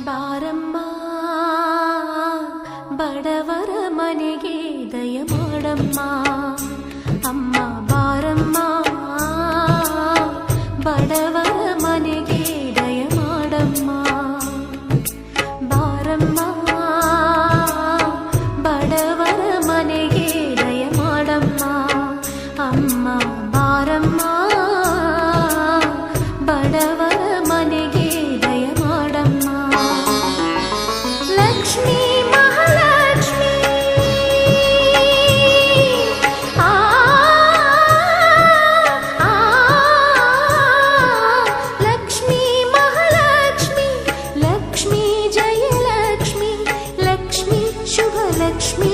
ಬಾರಮ್ಮ ಬಡವರ ಮನೆಗೆ ದಯ ಮಾಡಮ್ಮ ಅಮ್ಮ ಬಾರಮ್ಮ ಬಡವರ ಮನೆಗೆ ದಯ ಮಾಡಮ್ಮ ಬಾರಮ್ಮ ಬಡವರ ಮನೆಗೆ ದಯ ಮಾಡಮ್ಮ ಅಮ್ಮ ಬಾರಮ್ಮ ಬಡವರ ಮನೆಗೆ ದಯ ಮಾಡಮ್ಮ ಲಕ್ಷ್ಮೀ ಮಹಾಲಕ್ಷ್ಮೀ ಲಕ್ಷ್ಮೀ ಮಹಾಲಕ್ಷ್ಮಿ ಲಕ್ಷ್ಮೀ ಜಯಲಕ್ಷ್ಮಿ ಲಕ್ಷ್ಮೀ ಶುಭಲಕ್ಷ್ಮಿ